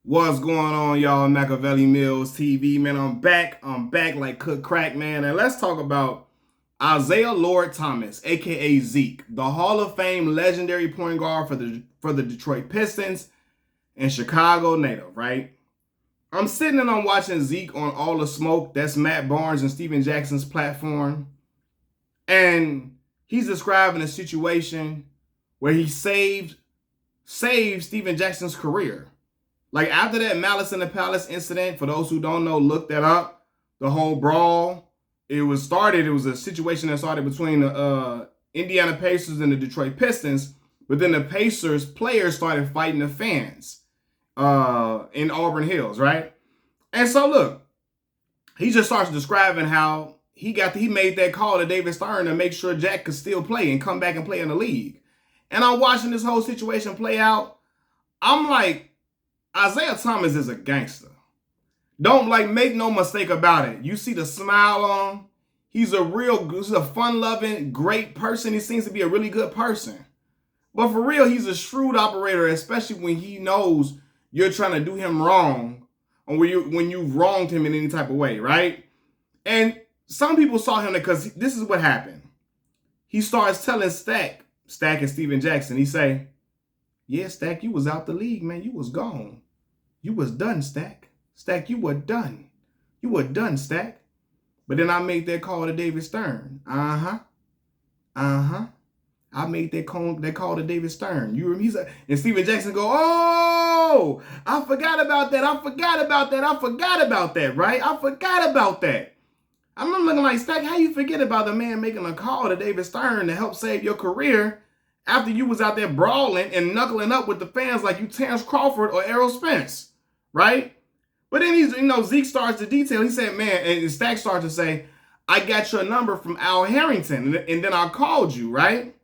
What's going on, y'all? Machiavelli Mills TV, man. I'm back. Like cook crack, man. And let's talk about Isiah Lord Thomas, aka Zeke, the Hall of Fame legendary point guard for the Detroit Pistons and Chicago native, right? I'm sitting and I'm watching Zeke on All the Smoke. That's Matt Barnes and Steven Jackson's platform. And he's describing a situation where he saved Steven Jackson's career. Like after that Malice in the Palace incident, for those who don't know, look that up. The whole brawl, it was a situation that started between the Indiana Pacers and the Detroit Pistons. But then the Pacers players started fighting the fans in Auburn Hills, right? And so look, he just starts describing how he made that call to David Stern to make sure Jack could still play and come back and play in the league. And I'm watching this whole situation play out. I'm like, Isiah Thomas is a gangster. Don't make no mistake about it. You see the smile on him. He's a fun-loving, great person. He seems to be a really good person. But for real, he's a shrewd operator, especially when he knows you're trying to do him wrong or when you've wronged him in any type of way, right? And some people saw him because this is what happened. He starts telling Stack and Steven Jackson, he say, yeah, Stack, you was out the league, man. You was gone. You was done, Stack. Stack, you were done. You were done, Stack. But then I made that call to David Stern. I made that call to David Stern. And Steven Jackson go, oh, I forgot about that, right? I forgot about that. I'm looking like, Stack, how you forget about the man making a call to David Stern to help save your career after you was out there brawling and knuckling up with the fans like you Terrence Crawford or Errol Spence, right? But then Zeke starts to detail. He said, man, and Stack starts to say, I got your number from Al Harrington, and then I called you, right?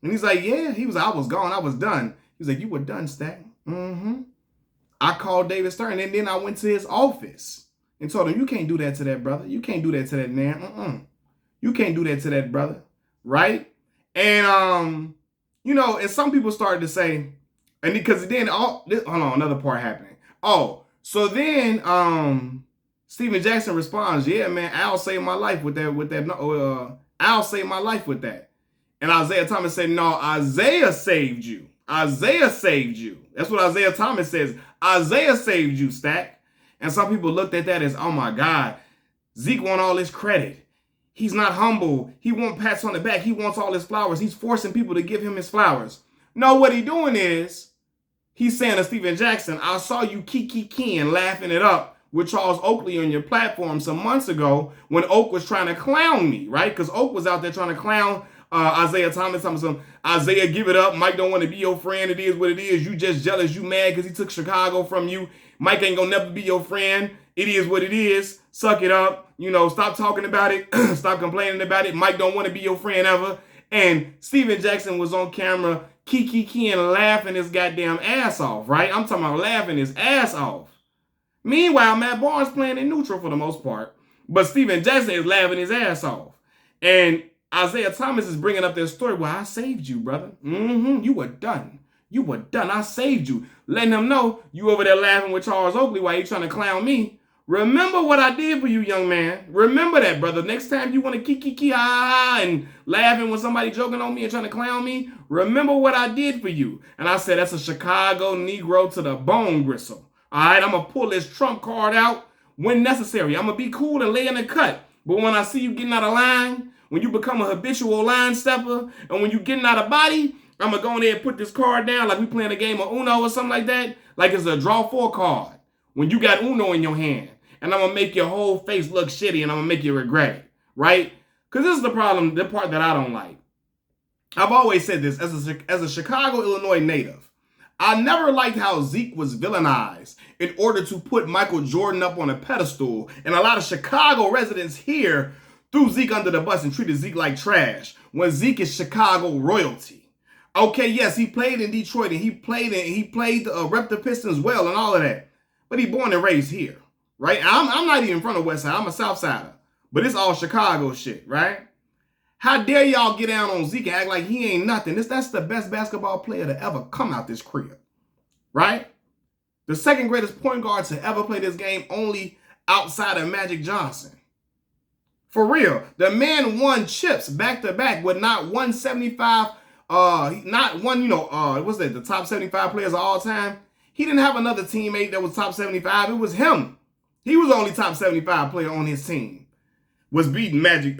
And he's like, yeah. I was gone. I was done. He's like, you were done, Stack. I called David Stern, and then I went to his office and told him, you can't do that to that brother. You can't do that to that man. You can't do that to that brother, right? And and some people started to say, and because then hold on, another part happening. Oh, so then Steven Jackson responds, yeah, man, Al saved my life with that. Al saved my life with that. And Isiah Thomas said, no, Isiah saved you. Isiah saved you. That's what Isiah Thomas says. Isiah saved you, Stack. And some people looked at that as, oh my God, Zeke want all this credit. He's not humble. He wants pats on the back. He wants all his flowers. He's forcing people to give him his flowers. No, what he doing is he's saying to Steven Jackson, I saw you kiki-keying, laughing it up with Charles Oakley on your platform some months ago when Oak was trying to clown me, right? Because Oak was out there trying to clown Isiah Thomas. Isiah, give it up. Mike don't want to be your friend. It is what it is. You just jealous. You mad because he took Chicago from you. Mike ain't gonna never be your friend. It is what it is. Suck it up. Stop talking about it. Stop complaining about it. Mike don't want to be your friend ever. And Steven Jackson was on camera kiki and laughing his goddamn ass off, right? I'm talking about laughing his ass off. Meanwhile, Matt Barnes playing in neutral for the most part. But Steven Jackson is laughing his ass off. And Isiah Thomas is bringing up this story. Well, I saved you, brother. You were done. You were done. I saved you. Letting him know you over there laughing with Charles Oakley while you trying to clown me. Remember what I did for you, young man. Remember that, brother. Next time you want to kiki and laughing when somebody joking on me and trying to clown me, remember what I did for you. And I said, that's a Chicago Negro to the bone gristle. All right, I'm going to pull this trump card out when necessary. I'm going to be cool and lay in the cut. But when I see you getting out of line, when you become a habitual line stepper, and when you getting out of body, I'm going to go in there and put this card down like we playing a game of Uno or something like that. Like it's a draw four card when you got Uno in your hand. And I'm going to make your whole face look shitty and I'm going to make you regret it, right? Because this is the problem, the part that I don't like. I've always said this, as a Chicago, Illinois native, I never liked how Zeke was villainized in order to put Michael Jordan up on a pedestal. And a lot of Chicago residents here threw Zeke under the bus and treated Zeke like trash when Zeke is Chicago royalty. Okay, yes, he played in Detroit and he played rep the Pistons well and all of that. But he born and raised here. Right? I'm not even from the West Side. I'm a South Sider. But it's all Chicago shit, right? How dare y'all get down on Zeke and act like he ain't nothing? That's the best basketball player to ever come out this crib. Right? The second greatest point guard to ever play this game, only outside of Magic Johnson. For real. The man won chips back to back with not 175, not one, what's that, the top 75 players of all time. He didn't have another teammate that was top 75. It was him. He was the only top 75 player on his team. Was beating Magic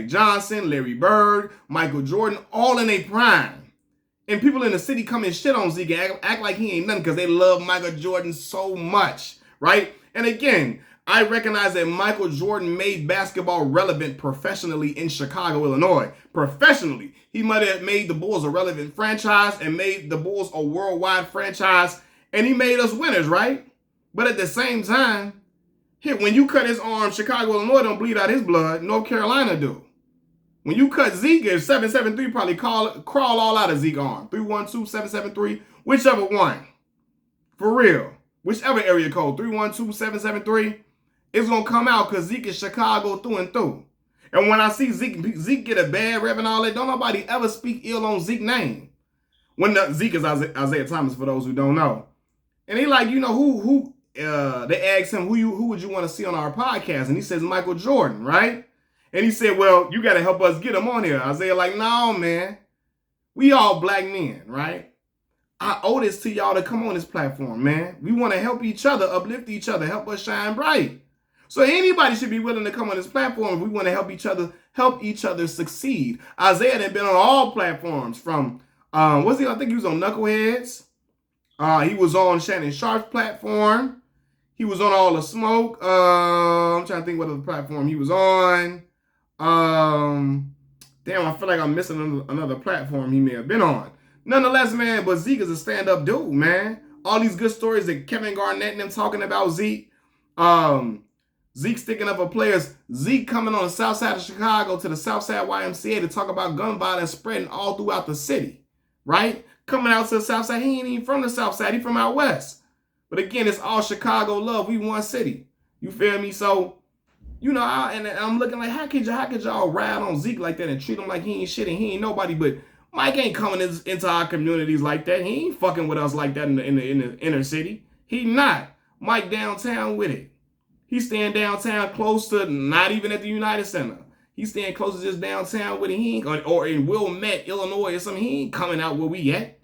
Johnson, Larry Bird, Michael Jordan, all in their prime. And people in the city come and shit on Zeke and act like he ain't nothing because they love Michael Jordan so much, right? And again, I recognize that Michael Jordan made basketball relevant professionally in Chicago, Illinois. Professionally. He might have made the Bulls a relevant franchise and made the Bulls a worldwide franchise, and he made us winners, right? But at the same time, when you cut his arm, Chicago, Illinois don't bleed out his blood. North Carolina do. When you cut Zeke, 773 probably crawl all out of Zeke arm. 312, 773, whichever one. For real. Whichever area code, 312, 773, it's going to come out because Zeke is Chicago through and through. And when I see Zeke get a bad rep and all that, don't nobody ever speak ill on Zeke's name. Zeke is Isiah Thomas, for those who don't know. And he like, who they asked him, who would you want to see on our podcast? And he says, Michael Jordan, right? And he said, well, you got to help us get him on here. Isiah like, no, man. We all black men, right? I owe this to y'all to come on this platform, man. We want to help each other, uplift each other, help us shine bright. So anybody should be willing to come on this platform if we want to help each other succeed. Isiah had been on all platforms from, I think he was on Knuckleheads. He was on Shannon Sharp's platform. He was on All the Smoke. I'm trying to think what other platform he was on. Damn, I feel like I'm missing another platform he may have been on. Nonetheless, man, but Zeke is a stand-up dude, man. All these good stories that Kevin Garnett and them talking about Zeke. Zeke sticking up for players. Zeke coming on the south side of Chicago to the south side YMCA to talk about gun violence spreading all throughout the city, right? Coming out to the south side. He ain't even from the south side. He from out west. But again, it's all Chicago love. We one city. You feel me? So, and I'm looking like, how could y'all ride on Zeke like that and treat him like he ain't shit and he ain't nobody? But Mike ain't coming into our communities like that. He ain't fucking with us like that in the inner city. He not. Mike downtown with it. He's staying downtown close to, not even at the United Center. He's staying close to just downtown with it. He ain't, or in Wilmette, Illinois or something. He ain't coming out where we at.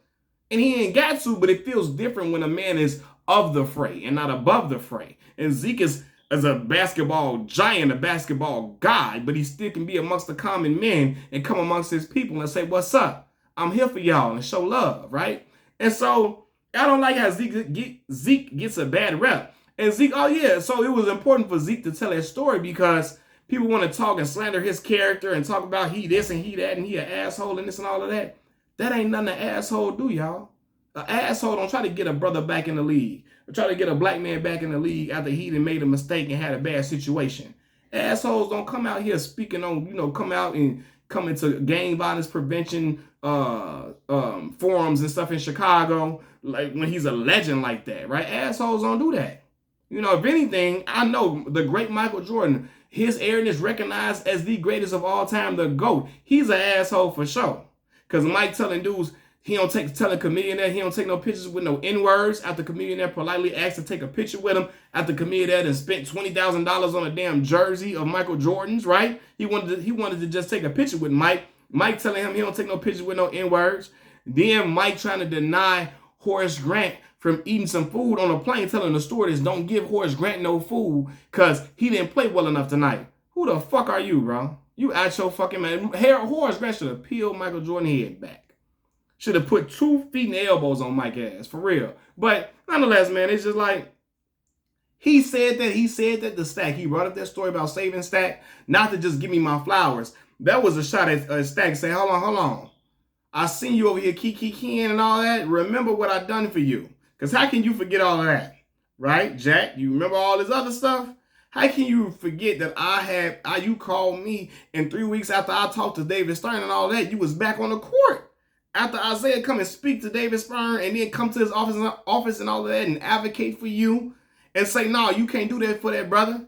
And he ain't got to, but it feels different when a man is of the fray and not above the fray. And Zeke is a basketball giant, a basketball god, but he still can be amongst the common men and come amongst his people and say, what's up? I'm here for y'all and show love, right? And so I don't like how Zeke gets a bad rep. And Zeke, so it was important for Zeke to tell that story because people want to talk and slander his character and talk about he this and he that and he an asshole and this and all of that. That ain't nothing an asshole do, y'all. An asshole don't try to get a brother back in the league or try to get a black man back in the league after he done made a mistake and had a bad situation. Assholes don't come out here speaking on, come out and come into gang violence prevention forums and stuff in Chicago, like when he's a legend like that, right? Assholes don't do that. If anything, I know the great Michael Jordan, his airness recognized as the greatest of all time, the GOAT. He's an asshole for sure. Because Mike telling dudes, telling comedian that he don't take no pictures with no N-words after comedian that politely asked to take a picture with him after comedian that and spent $20,000 on a damn jersey of Michael Jordan's, right? He wanted to just take a picture with Mike. Mike telling him he don't take no pictures with no N-words. Then Mike trying to deny Horace Grant from eating some food on a plane, telling the stewardess, don't give Horace Grant no food because he didn't play well enough tonight. Who the fuck are you, bro? You out your fucking man. Horace Grant should have peeled Michael Jordan's head back. Should have put 2 feet and elbows on Mike's ass, for real. But nonetheless, man, it's just like, he said that to Stack. He brought up that story about saving Stack, not to just give me my flowers. That was a shot at Stack saying, hold on. I seen you over here kiki-kikiing and all that. Remember what I done for you. Because how can you forget all of that? Right, Jack? You remember all this other stuff? How can you forget that you called me and 3 weeks after I talked to David Stern and all that, you was back on the court. After Isiah come and speak to David Stern and then come to his office and all of that and advocate for you and say, no, you can't do that for that brother.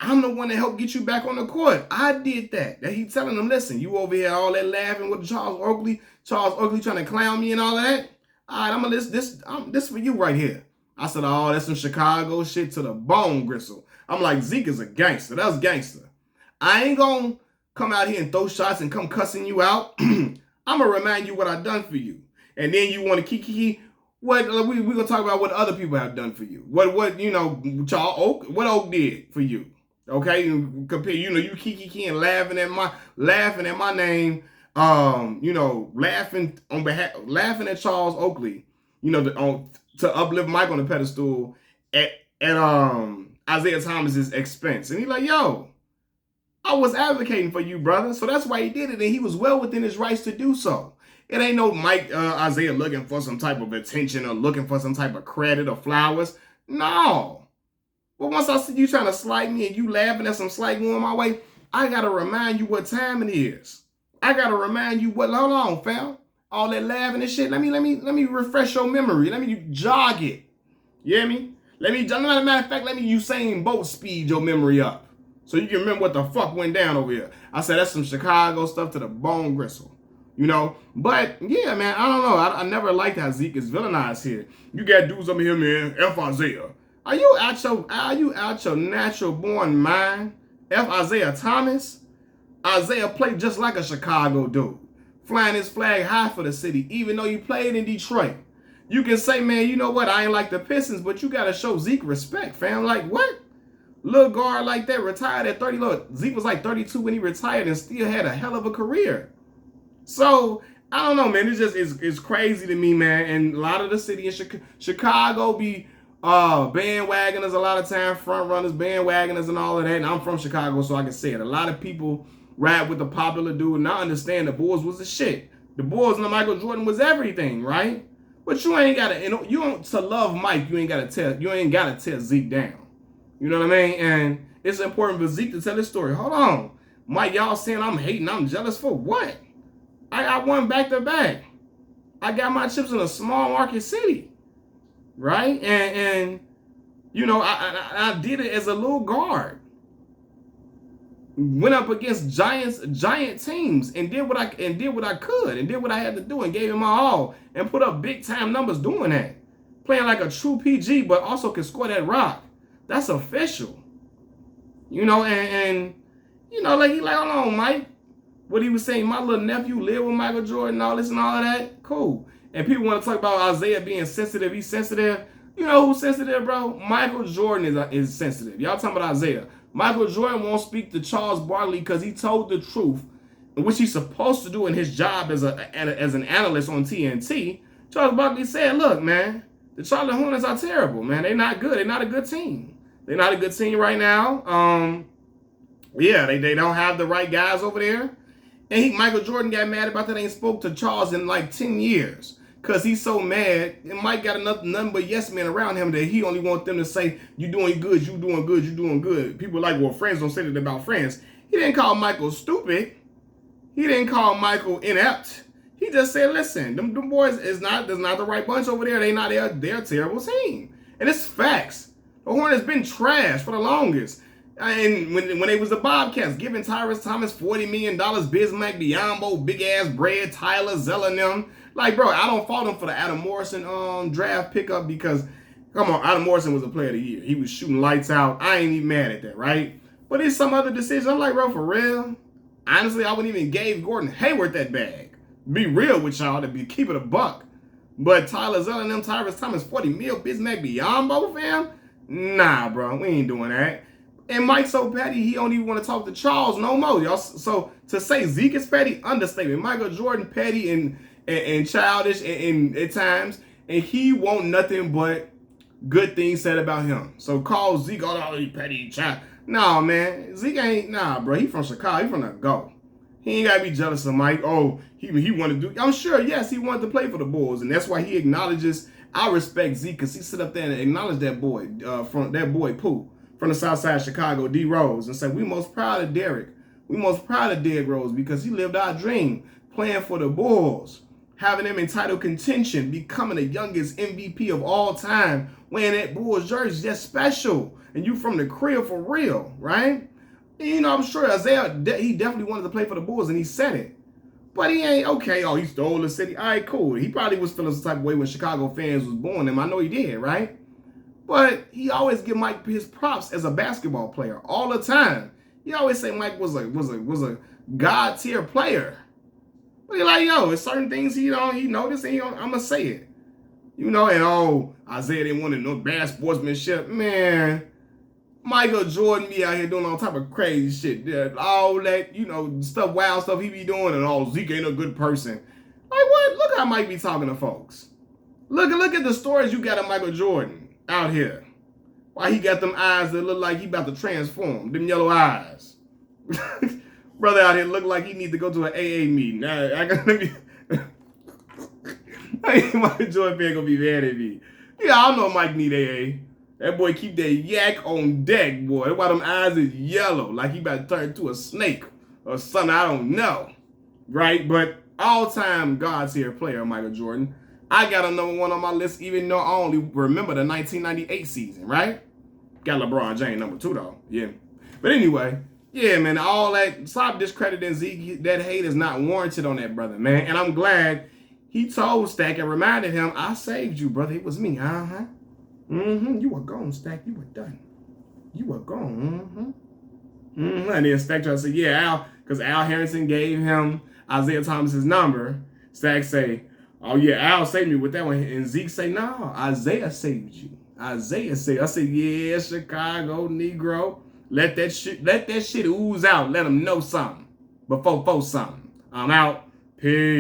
I'm the one that helped get you back on the court. I did that. That he telling them, listen, you over here all that laughing with Charles Oakley trying to clown me and all of that. All right, I'm gonna this for you right here. I said, oh, that's some Chicago shit to the bone gristle. I'm like, Zeke is a gangster. That's gangster. I ain't gonna come out here and throw shots and come cussing you out. I'm gonna remind you what I done for you. And then you want to kiki. What we gonna talk about what other people have done for you. What you know, Oak, what Oak did for you. Okay, compare, you know, you kiki and laughing at my name, you know, laughing at Charles Oakley, you know, to uplift Mike on the pedestal at Isiah Thomas's expense. And he's like, yo, I was advocating for you, brother. So that's why he did it, and he was well within his rights to do so. It ain't no Isiah looking for some type of attention or looking for some type of credit or flowers. No. But once I see you trying to slight me and you laughing at some slight going my way, I got to remind you what time it is. I got to remind you what, hold on, fam. All that laughing and shit, let me refresh your memory. Let me jog it. You hear me? Matter of fact, let me Usain Bolt speed your memory up. So you can remember what the fuck went down over here. I said that's some Chicago stuff to the bone gristle. You know, but yeah, man, I don't know. I never liked how Zeke is villainized here. You got dudes over here, man. F Isiah. Are you out your natural born mind? F Isiah Thomas? Isiah played just like a Chicago dude, flying his flag high for the city, even though you played in Detroit. You can say, man, you know what? I ain't like the Pistons, but you got to show Zeke respect, fam. Like, what? Little guard like that retired at 30. Look, Zeke was like 32 when he retired and still had a hell of a career. So, I don't know, man. It's crazy to me, man. And a lot of the city in Chicago be bandwagoners a lot of time, front runners, bandwagoners and all of that. And I'm from Chicago, so I can say it. A lot of people ride with the popular dude, and I understand the Bulls was the shit. The Bulls and the Michael Jordan was everything, right? But you ain't gotta, you don't, to love Mike, you ain't gotta tear Zeke down. You know what I mean? And it's important for Zeke to tell his story. Hold on. Mike, y'all saying I'm hating, I'm jealous for what? I won back to back. I got my chips in a small market city. Right? And you know, I did it as a little guard. Went up against giant teams and did what I could and did what I had to do and gave it my all and put up big time numbers doing that. Playing like a true PG, but also can score that rock. That's official. You know, and you know, like hold on, Mike. What he was saying, my little nephew lived with Michael Jordan, all this and all of that. Cool. And people want to talk about Isiah being sensitive. He's sensitive. You know who's sensitive, bro? Michael Jordan is sensitive. Y'all talking about Isiah. Michael Jordan won't speak to Charles Barkley because he told the truth, which he's supposed to do in his job as an analyst on TNT. Charles Barkley said, look, man, the Charlotte Hornets are terrible, man. They're not good. They're not a good team. They're not a good team right now. Yeah, they don't have the right guys over there. And Michael Jordan got mad about that. Ain't spoke to Charles in like 10 years. Because he's so mad. And Mike got nothing but yes men around him that he only wants them to say, you doing good, you doing good, you doing good. People are like, well, friends don't say that about friends. He didn't call Michael stupid. He didn't call Michael inept. He just said, listen, them boys there's not the right bunch over there. They're a terrible team. And it's facts. The Hornets been trash for the longest. And when they was the Bobcats, giving Tyrese Thomas $40 million, Bismack Biyombo, big ass bread, Tyler Zeller and them. Like, bro, I don't fault him for the Adam Morrison draft pickup because, come on, Adam Morrison was a player of the year. He was shooting lights out. I ain't even mad at that, right? But it's some other decisions. I'm like, bro, for real? Honestly, I wouldn't even give Gordon Hayward that bag. Be real with y'all, keep it a buck. But Tyler Zeller and them, Tyrese Thomas, $40 million, Bismack Biyombo, fam? Nah, bro, we ain't doing that. And Mike's so petty, he don't even want to talk to Charles no more, y'all. So to say Zeke is petty, understatement. Michael Jordan petty and childish and at times, and he want nothing but good things said about him. So call Zeke, oh, he petty child. Nah, man, Zeke ain't, nah, bro. He from Chicago. He from the go. He ain't gotta be jealous of Mike. Oh, he wanted to do. I'm sure, yes, he wanted to play for the Bulls, and that's why he acknowledges. I respect Zeke because he sit up there and acknowledge that boy from that boy Pooh. From the south side of Chicago, D. Rose, and said, we most proud of Derek. We most proud of Derrick Rose because he lived our dream, playing for the Bulls, having them in title contention, becoming the youngest MVP of all time, wearing that Bulls jersey. That's special. And you from the crib for real, right? And, you know, I'm sure Isiah, he definitely wanted to play for the Bulls, and he said it. But he ain't, okay, oh, he stole the city. All right, cool. He probably was feeling some type of way when Chicago fans was born him. I know he did, right? But he always give Mike his props as a basketball player all the time. He always say Mike was a god tier player. But he like, yo, it's certain things he noticed, and I'ma say it. And Isiah didn't want to know bad sportsmanship. Man, Michael Jordan be out here doing all type of crazy shit. All that, stuff, wild stuff he be doing, and Zeke ain't a good person. Like what? Look how Mike be talking to folks. Look at the stories you got of Michael Jordan out here. Why he got them eyes that look like he about to transform, them yellow eyes. Brother out here look like he need to go to an AA meeting. Michael Jordan fan gonna be mad at me. Yeah, I know Mike need AA. That boy keep that yak on deck, boy. That's why them eyes is yellow, like he about to turn into a snake or something. I don't know, right? But all-time God tier player, Michael Jordan. I got a number one on my list, even though I only remember the 1998 season, right? Got LeBron James number 2 though, yeah. But anyway, yeah, man, all that, stop discrediting Zeke. That hate is not warranted on that brother, man. And I'm glad he told Stack and reminded him, I saved you, brother. It was me, You were gone, Stack. You were done. You were gone, And then Stack tried to say, yeah, Al, because Al Harrison gave him Isiah Thomas's number. Stack say, oh yeah, Al saved me with that one. And Zeke say, no, Isiah saved you. Isiah saved you. I said, yeah, Chicago Negro. Let that shit ooze out. Let them know something before something. I'm out. Peace.